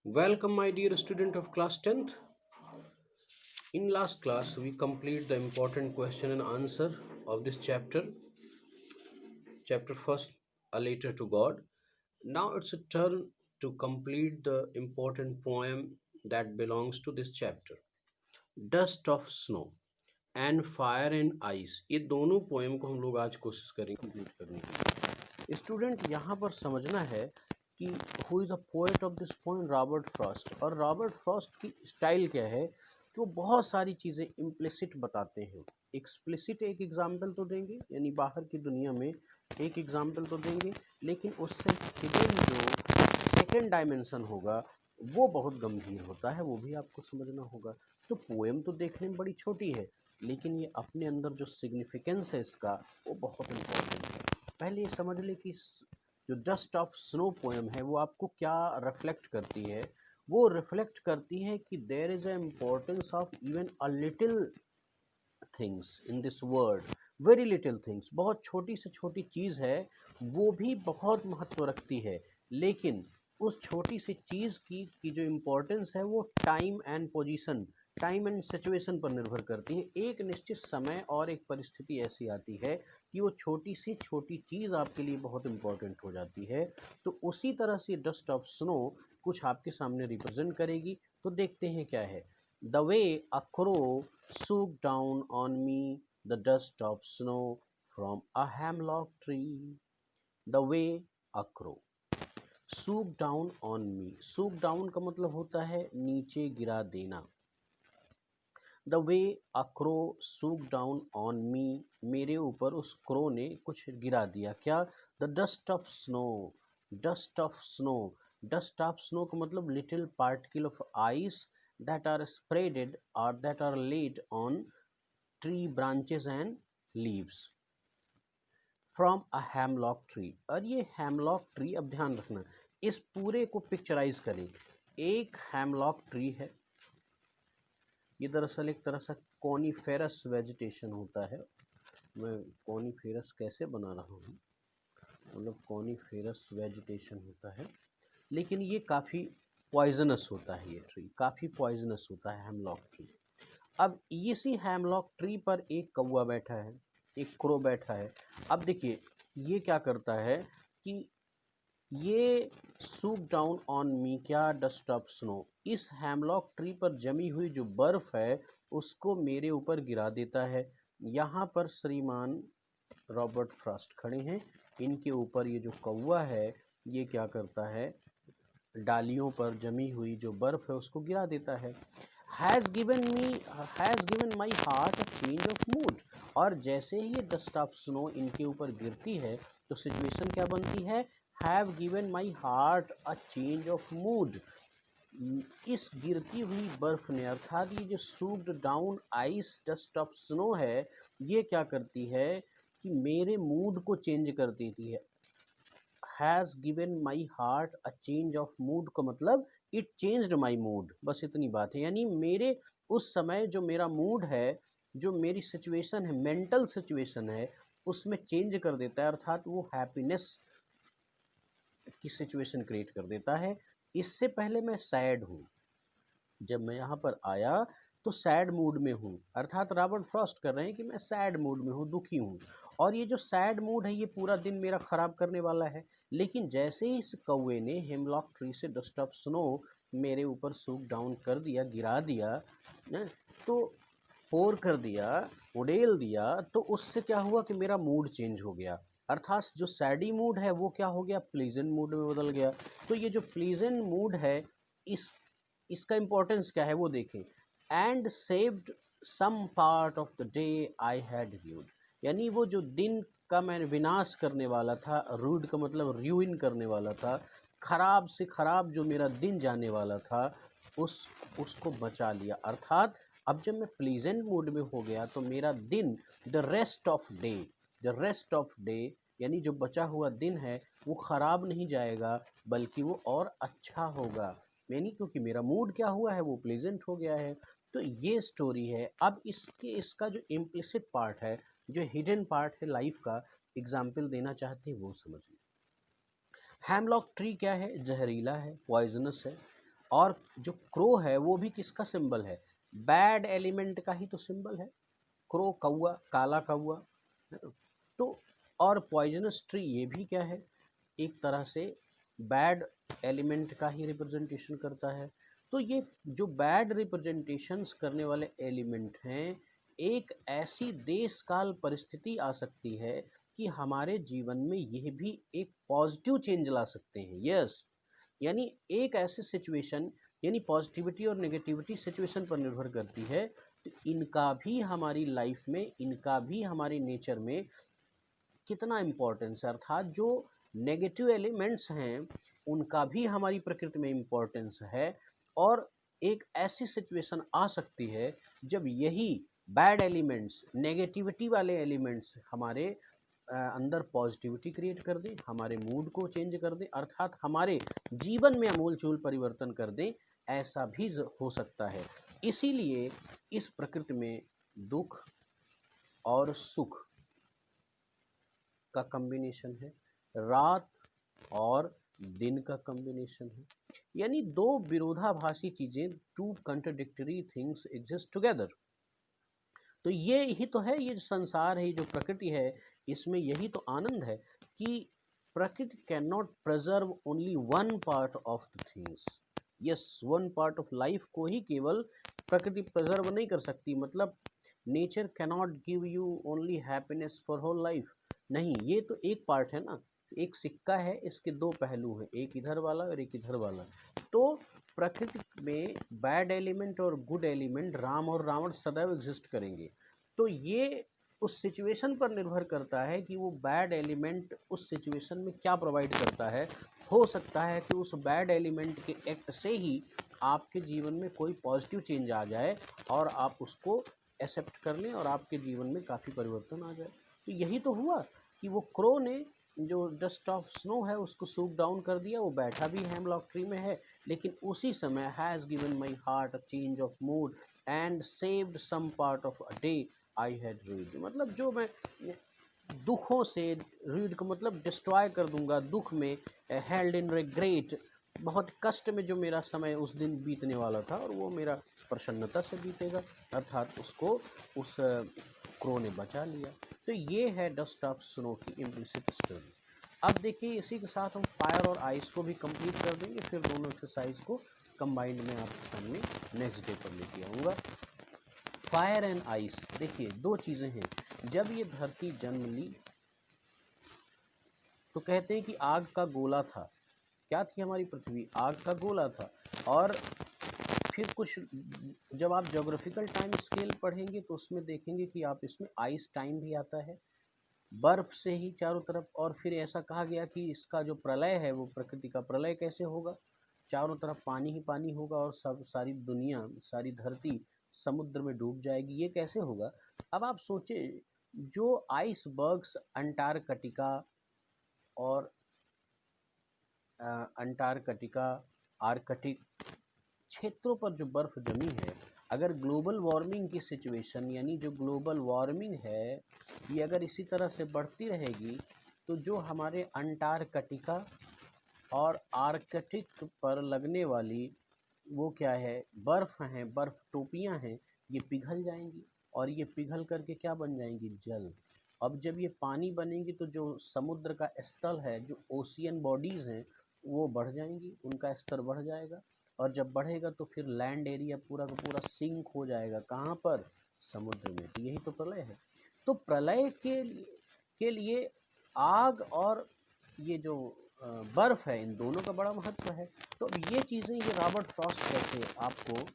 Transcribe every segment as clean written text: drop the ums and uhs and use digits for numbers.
Welcome, my dear student of class 10th. In last class, we complete the important question and answer of this chapter first, A Letter to God. Now it's a turn to complete the important poem that belongs to this chapter, Dust of Snow and Fire and Ice. ये दोनों poem को हम लोग आज कोशिश करेंगे complete करने की। स्टूडेंट यहाँ पर समझना है कि who is the poet of this poem, Robert Frost. और रॉबर्ट फ्रॉस्ट की स्टाइल क्या है कि वो बहुत सारी चीज़ें इम्प्लिसिट बताते हैं। एक्सप्लिसिट एक एग्जाम्पल तो देंगे, यानी बाहर की दुनिया में एक एग्जाम्पल तो देंगे, लेकिन उससे हिडन जो सेकेंड डायमेंशन होगा वो बहुत गंभीर होता है, वो भी आपको समझना होगा। तो पोएम तो देखने में बड़ी छोटी है, लेकिन ये अपने अंदर जो सिग्निफिकेंस है इसका वो बहुत इम्पोर्टेंट है। पहले ये समझ ले कि जो डस्ट ऑफ स्नो पोएम है वो आपको क्या रिफ्लेक्ट करती है। वो रिफ्लेक्ट करती है कि there is a importance of even a little things in this world, very little things, बहुत छोटी से छोटी चीज़ है वो भी बहुत महत्व रखती है। लेकिन उस छोटी सी चीज़ की जो इम्पोर्टेंस है वो time and position, time and situation पर निर्भर करती है। एक निश्चित समय और एक परिस्थिति ऐसी आती है कि वो छोटी सी छोटी चीज़ आपके लिए बहुत इम्पोर्टेंट हो जाती है। तो उसी तरह से डस्ट ऑफ स्नो कुछ आपके सामने रिप्रेजेंट करेगी। तो देखते हैं क्या है। The way a crow swooped down on me the dust of snow from a hemlock tree. The way a crow swooped down on me. swoop down का मतलब होता है नीचे गिरा देना। The way a crow swooped down on me, मेरे ऊपर उस क्रो ने कुछ गिरा दिया। क्या? The dust of snow. Dust of snow, dust of snow का मतलब little particle of ice that are spreaded or that are laid on tree branches and leaves from a hemlock tree। और ये hemlock tree, अब ध्यान रखना, इस पूरे को पिक्चराइज करें। एक hemlock tree है, ये दरअसल एक तरह से कॉनिफेरस वेजिटेशन होता है। मैं कॉनिफेरस कैसे बना रहा हूँ, मतलब कॉनिफेरस वेजिटेशन होता है, लेकिन ये काफ़ी पॉइजनस होता है। ये ट्री काफ़ी पॉइजनस होता है, हेमलॉक ट्री। अब इसी हेमलॉक ट्री पर एक कौवा बैठा है, एक क्रो बैठा है। अब देखिए ये क्या करता है कि ये सूप डाउन ऑन मी, क्या? डस्ट ऑफ स्नो, इस हेमलॉक ट्री पर जमी हुई जो बर्फ़ है उसको मेरे ऊपर गिरा देता है। यहाँ पर श्रीमान रॉबर्ट फ्रॉस्ट खड़े हैं, इनके ऊपर ये जो कौवा है ये क्या करता है, डालियों पर जमी हुई जो बर्फ़ है उसको गिरा देता है। Has given my heart a change of mood. और जैसे ही ये डस्ट ऑफ स्नो इनके ऊपर गिरती है तो सिचुएशन क्या बनती है? Have given my heart a change of mood. इस गिरती हुई बर्फ़ ने, अर्थात ये जो shook down ice dust of snow है, ये क्या करती है कि मेरे मूड को चेंज कर देती है। Has given my heart a change of mood का मतलब इट चेंज्ड माई मूड, बस इतनी बात है। यानी मेरे उस समय जो मेरा मूड है, जो मेरी सिचुएशन है, मेंटल सिचुएशन है, उसमें चेंज कर देता है, अर्थात वो हैप्पीनेस की सिचुएशन क्रिएट कर देता है। इससे पहले मैं सैड हूँ, जब मैं यहाँ पर आया तो सैड मूड में हूँ, अर्थात रॉबर्ट फ्रॉस्ट कर रहे हैं कि मैं सैड मूड में हूँ, दुखी हूँ। और ये जो सैड मूड है ये पूरा दिन मेरा ख़राब करने वाला है। लेकिन जैसे ही इस कौवे ने हेमलॉक ट्री से डस्ट ऑफ स्नो मेरे ऊपर सूक डाउन कर दिया, गिरा दिया न, तो पोर कर दिया, उड़ेल दिया, तो उससे क्या हुआ कि मेरा मूड चेंज हो गया। अर्थात जो सैडी मूड है वो क्या हो गया, प्लीजेंट मूड में बदल गया। तो ये जो प्लीजेंट मूड है, इस इसका इम्पोर्टेंस क्या है वो देखें। And saved some part of the day I had rued, यानी वो जो दिन का मैं विनाश करने वाला था, रूड का मतलब र्यूइन करने वाला था, खराब से खराब जो मेरा दिन जाने वाला था उसको बचा लिया। अर्थात अब जब मैं प्लीजेंट मूड में हो गया तो मेरा दिन, the rest of day, the rest of day यानी जो बचा हुआ दिन है वो ख़राब नहीं जाएगा, बल्कि वो और अच्छा होगा। यानी क्योंकि मेरा मूड क्या हुआ है, वो प्लेजेंट हो गया है। तो ये स्टोरी है। अब इसका जो इम्प्लिसिट पार्ट है, जो हिडन पार्ट है लाइफ का, एग्जाम्पल देना चाहते हैं वो समझिए। हेमलॉक ट्री क्या है? जहरीला है, पॉइजनस है। और जो क्रो है वो भी किसका सिंबल है? बैड एलिमेंट का ही तो सिंबल है। क्रो कौआ, काला कौआ, है ना? तो और पॉइजनस ट्री ये भी क्या है? एक तरह से बैड एलिमेंट का ही रिप्रेजेंटेशन करता है। तो ये जो बैड रिप्रेजेंटेशंस करने वाले एलिमेंट हैं, एक ऐसी देश काल परिस्थिति आ सकती है कि हमारे जीवन में यह भी एक पॉजिटिव चेंज ला सकते हैं। यस, यानी एक ऐसी सिचुएशन, यानी पॉजिटिविटी और नेगेटिविटी सिचुएशन पर निर्भर करती है। तो इनका भी हमारी लाइफ में, इनका भी हमारे नेचर में कितना इम्पोर्टेंस है, अर्थात जो नेगेटिव एलिमेंट्स हैं उनका भी हमारी प्रकृति में इम्पोर्टेंस है। और एक ऐसी सिचुएशन आ सकती है जब यही बैड एलिमेंट्स, नेगेटिविटी वाले एलिमेंट्स हमारे अंदर पॉजिटिविटी क्रिएट कर दें, हमारे मूड को चेंज कर दें, अर्थात हमारे जीवन में अमूलचूल परिवर्तन कर दें। ऐसा भी हो सकता है। इसीलिए इस प्रकृति में दुख और सुख का कॉम्बिनेशन है, रात और दिन का कॉम्बिनेशन है, यानी दो विरोधाभासी चीज़ें, two contradictory things exist together. तो ये ही तो है, ये जो संसार है, ये जो प्रकृति है, इसमें यही तो आनंद है कि प्रकृति can not preserve only one part of the things. Yes, one part of life को ही केवल प्रकृति प्रिजर्व नहीं कर सकती। मतलब nature cannot give you only happiness for whole life. नहीं, ये तो एक पार्ट है ना, एक सिक्का है, इसके दो पहलू हैं, एक इधर वाला और एक इधर वाला। तो प्रकृति में बैड एलिमेंट और गुड एलिमेंट, राम और रावण सदैव एग्जिस्ट करेंगे। तो ये उस सिचुएशन पर निर्भर करता है कि वो बैड एलिमेंट उस सिचुएशन में क्या प्रोवाइड करता है। हो सकता है कि उस बैड एलिमेंट के एक्ट से ही आपके जीवन में कोई पॉजिटिव चेंज आ जाए और आप उसको एक्सेप्ट कर लें और आपके जीवन में काफ़ी परिवर्तन आ जाए। तो यही तो हुआ कि वो क्रो ने जो डस्ट ऑफ स्नो है उसको सूक डाउन कर दिया। वो बैठा भी हेमलॉक ट्री में है, लेकिन उसी समय has given my heart a change of mood and saved some part of a day I had rued. मतलब जो मैं दुखों से, रीड का मतलब डिस्ट्रॉय कर दूंगा, दुख में, हेल्ड इन रिग्रेट, बहुत कष्ट में जो मेरा समय उस दिन बीतने वाला था, और वो मेरा प्रसन्नता से बीतेगा, अर्थात उसको उस क्रो ने बचा लिया। तो ये है डस्ट ऑफ स्नो की इम्प्लिसिट स्टोरी। अब देखिए, इसी के साथ हम फायर और आइस को भी कंप्लीट कर देंगे, फिर दोनों एक्सरसाइज को कंबाइंड में आपके सामने नेक्स्ट डे पर लेके आऊँगा। फायर एंड आइस, देखिए दो चीज़ें हैं। जब ये धरती जन्म ली तो कहते हैं कि आग का गोला था। क्या थी हमारी पृथ्वी? आग का गोला था। और फिर कुछ, जब आप ज्योग्राफिकल टाइम स्केल पढ़ेंगे तो उसमें देखेंगे कि आप इसमें आइस टाइम भी आता है, बर्फ से ही चारों तरफ। और फिर ऐसा कहा गया कि इसका जो प्रलय है, वो प्रकृति का प्रलय कैसे होगा? चारों तरफ पानी ही पानी होगा और सब, सारी दुनिया, सारी धरती समुद्र में डूब जाएगी। ये कैसे होगा? अब आप सोचे, जो आइसबर्ग्स अंटार्कटिका और अंटार्कटिका, आर्कटिक क्षेत्रों पर जो बर्फ़ जमी है, अगर ग्लोबल वार्मिंग की सिचुएशन, यानी जो ग्लोबल वार्मिंग है, ये अगर इसी तरह से बढ़ती रहेगी, तो जो हमारे अंटार्कटिका और आर्कटिक पर लगने वाली वो क्या है, बर्फ़ हैं, बर्फ़ टोपियाँ हैं, ये पिघल जाएंगी। और ये पिघल करके क्या बन जाएंगी? जल। अब जब ये पानी बनेंगी तो जो समुद्र का स्थल है, जो ओशियन बॉडीज़ हैं, वो बढ़ जाएंगी, उनका स्तर बढ़ जाएगा। और जब बढ़ेगा तो फिर लैंड एरिया पूरा का पूरा सिंक हो जाएगा। कहाँ पर? समुद्र में। तो यही तो प्रलय है। तो प्रलय के लिए आग और ये जो बर्फ़ है, इन दोनों का बड़ा महत्व है। तो अब ये चीज़ें, ये रॉबर्ट फ्रॉस्ट कैसे आपको,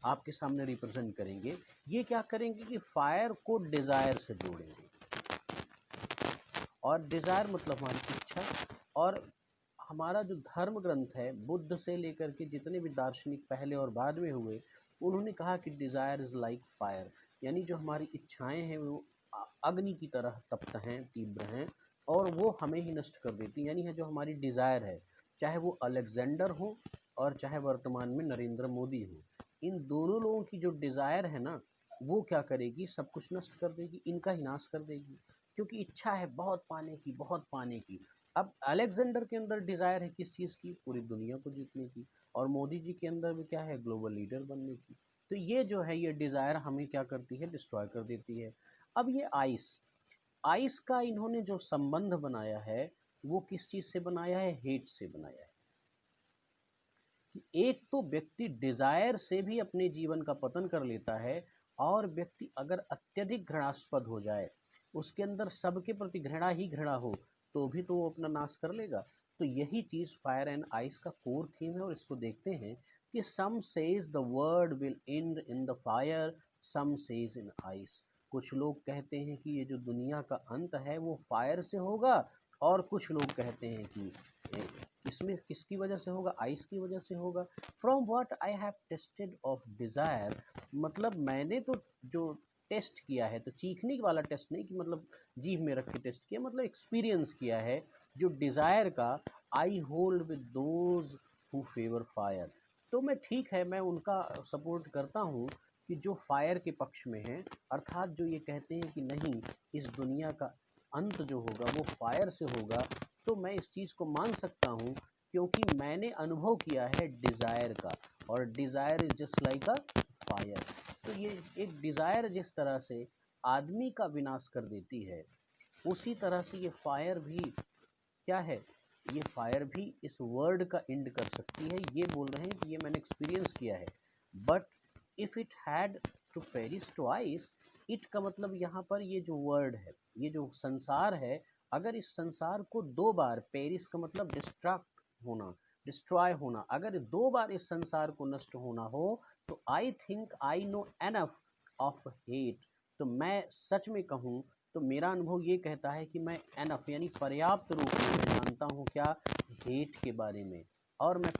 आपके सामने रिप्रेजेंट करेंगे? ये क्या करेंगे कि फायर को डिज़ायर से जोड़ेंगे। और डिज़ायर मतलब हमारी इच्छा। और हमारा जो धर्म ग्रंथ है, बुद्ध से लेकर के जितने भी दार्शनिक पहले और बाद में हुए, उन्होंने कहा कि डिज़ायर इज़ लाइक फायर, यानी जो हमारी इच्छाएं हैं वो अग्नि की तरह तप्त हैं, तीव्र हैं, और वो हमें ही नष्ट कर देती हैं। यानी है जो हमारी डिज़ायर है, चाहे वो अलेक्जेंडर हो और चाहे वर्तमान में नरेंद्र मोदी हो, इन दोनों लोगों की जो डिज़ायर है ना, वो क्या करेगी? सब कुछ नष्ट कर देगी, इनका ही नाश कर देगी। क्योंकि इच्छा है बहुत पाने की, बहुत पाने की। अब अलेक्जेंडर के अंदर डिज़ायर है किस चीज़ की? पूरी दुनिया को जीतने की। और मोदी जी के अंदर भी क्या है? ग्लोबल लीडर बनने की। तो ये जो है ये डिज़ायर हमें क्या करती है? डिस्ट्रॉय कर देती है। अब ये आइस, आइस का इन्होंने जो संबंध बनाया है वो किस चीज़ से बनाया है? हेट से बनाया है। कि एक तो व्यक्ति डिजायर से भी अपने जीवन का पतन कर लेता है, और व्यक्ति अगर अत्यधिक घृणास्पद हो जाए, उसके अंदर सबके प्रति घृणा ही घृणा हो, तो भी तो वो अपना नाश कर लेगा। तो यही चीज़ फायर एंड आइस का कोर थीम है। और इसको देखते हैं कि some say the world will end in the fire, some say in ice. कुछ लोग कहते हैं कि ये जो दुनिया का अंत है वो फायर से होगा, और कुछ लोग कहते हैं कि किसमें किसकी वजह से होगा? आइस की वजह से होगा। From what I have tested of desire, मतलब मैंने तो जो टेस्ट किया है, तो चीखने वाला टेस्ट नहीं कि मतलब जीभ में रख के टेस्ट किया, मतलब एक्सपीरियंस किया है जो डिज़ायर का। I hold with those who favour fire. तो मैं ठीक है, मैं उनका सपोर्ट करता हूँ कि जो फायर के पक्ष में हैं, अर्थात जो ये कहते हैं कि नहीं, इस दुनिया का अंत जो होगा वो फायर से होगा। तो मैं इस चीज़ को मान सकता हूँ, क्योंकि मैंने अनुभव किया है डिज़ायर का। और desire is just like a fire. तो ये एक डिज़ायर जिस तरह से आदमी का विनाश कर देती है, उसी तरह से ये फायर भी क्या है? ये फायर भी इस वर्ल्ड का एंड कर सकती है। ये बोल रहे हैं कि ये मैंने एक्सपीरियंस किया है। But if it had to perish twice, it का मतलब यहाँ पर ये जो वर्ड है, ये जो संसार है, अगर इस संसार को दो बार, पेरिस का मतलब डिस्ट्रक्ट होना, डिस्ट्रॉय होना, अगर दो बार इस संसार को नष्ट होना हो, तो I think I know enough of hate. तो मैं सच में कहूँ तो मेरा अनुभव ये कहता है कि मैं एनफ यानी पर्याप्त रूप में मैं जानता हूँ क्या? हेट के बारे में। और मैं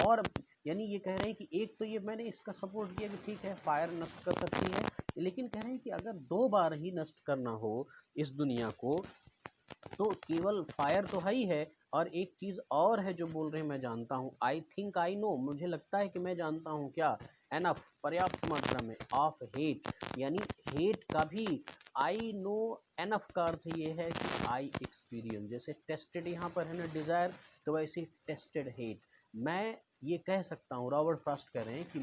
और यानी ये कह रहे हैं कि एक तो ये मैंने इसका सपोर्ट किया कि ठीक है फायर नष्ट कर सकती है, लेकिन कह रहे हैं कि अगर दो बार ही नष्ट करना हो इस दुनिया को, तो केवल फायर तो है ही है। और एक चीज़ और है जो बोल रहे हैं मैं जानता हूँ, आई थिंक आई नो, मुझे लगता है कि मैं जानता हूँ क्या? एनफ पर्याप्त मात्रा में, ऑफ हेट यानी हेट का भी। आई नो एनफ का अर्थ ये है कि आई एक्सपीरियंस, जैसे टेस्टेड यहाँ पर है ना डिज़ायर, तो वैसे टेस्टेड हेट। मैं ये कह सकता हूँ, रॉबर्ट फ्रॉस्ट कह रहे हैं कि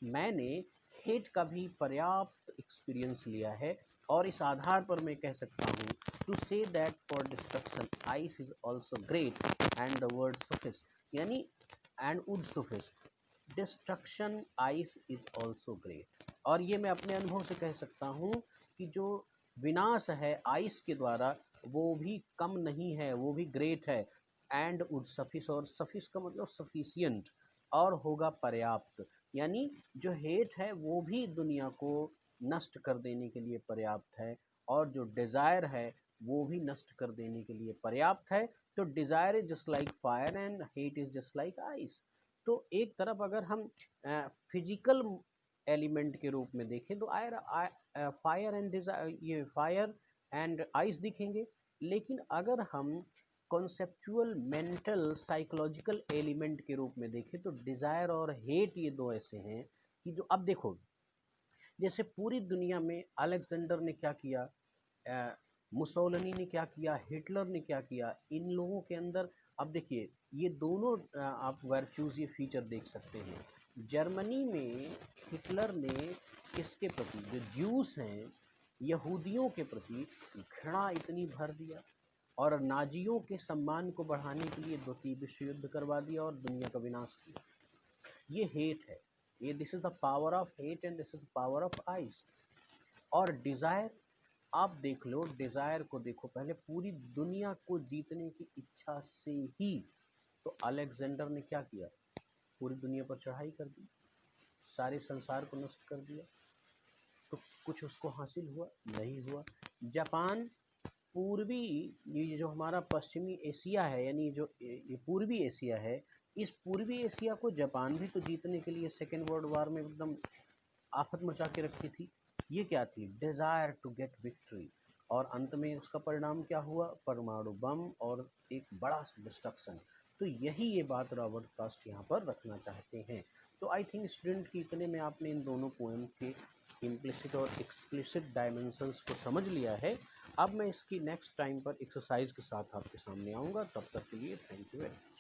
मैंने हेट का भी पर्याप्त एक्सपीरियंस लिया है। और इस आधार पर मैं कह सकता हूँ to say that for destruction ice is also great, and the word suffice यानी and would suffice, destruction ice is also great। और ये मैं अपने अनुभव से कह सकता हूँ कि जो विनाश है आइस के द्वारा वो भी कम नहीं है, वो भी ग्रेट है। एंड वुड सफिस, और सफिस का मतलब सफिशियंट, और होगा पर्याप्त। यानी जो हेट है वो भी दुनिया को नष्ट कर देने के लिए पर्याप्त है, और जो डिज़ायर है वो भी नष्ट कर देने के लिए पर्याप्त है। तो desire is just like fire and hate is just like ice. तो एक तरफ अगर हम फिजिकल एलिमेंट के रूप में देखें तो फायर एंड ये फायर एंड आइस दिखेंगे। लेकिन अगर हम कॉन्सेप्चुअल मेंटल साइकोलॉजिकल एलिमेंट के रूप में देखें तो डिज़ायर और हेट ये दो ऐसे हैं कि जो, अब देखो, जैसे पूरी दुनिया में अलेक्जेंडर ने क्या किया, मुसोलिनी ने क्या किया, हिटलर ने क्या किया, इन लोगों के अंदर। अब देखिए ये दोनों आप वर्चूज़, ये फीचर देख सकते हैं। जर्मनी में हिटलर ने किसके प्रति, जो ज्यूस हैं, यहूदियों के प्रति घृणा इतनी भर दिया, और नाजियों के सम्मान को बढ़ाने के लिए द्वितीय विश्व युद्ध करवा दिया और दुनिया का विनाश किया। ये हेट है। ये this is the power of hate and this is the power of ice. और डिज़ायर, आप देख लो, डिज़ायर को देखो, पहले पूरी दुनिया को जीतने की इच्छा से ही तो अलेक्जेंडर ने क्या किया? पूरी दुनिया पर चढ़ाई कर दी, सारे संसार को नष्ट कर दिया। तो कुछ उसको हासिल हुआ? नहीं हुआ। जापान, पूर्वी, ये जो हमारा पश्चिमी एशिया है, यानी जो ये पूर्वी एशिया है, इस पूर्वी एशिया को जापान भी तो जीतने के लिए सेकेंड वर्ल्ड वार में एकदम आफत मचा के रखी थी। ये क्या थी? Desire to get victory. और अंत में उसका परिणाम क्या हुआ? परमाणु बम और एक बड़ा सा डिस्ट्रक्शन। तो यही ये बात रॉबर्ट फ्रॉस्ट यहाँ पर रखना चाहते हैं। तो आई थिंक स्टूडेंट की इतने में आपने इन दोनों पोएम के इम्प्लिसिट और एक्सप्लिसिट डायमेंशंस को समझ लिया है। अब मैं इसकी नेक्स्ट टाइम पर एक्सरसाइज के साथ आपके सामने आऊँगा, तब तक के लिए थैंक यू वेरी मच।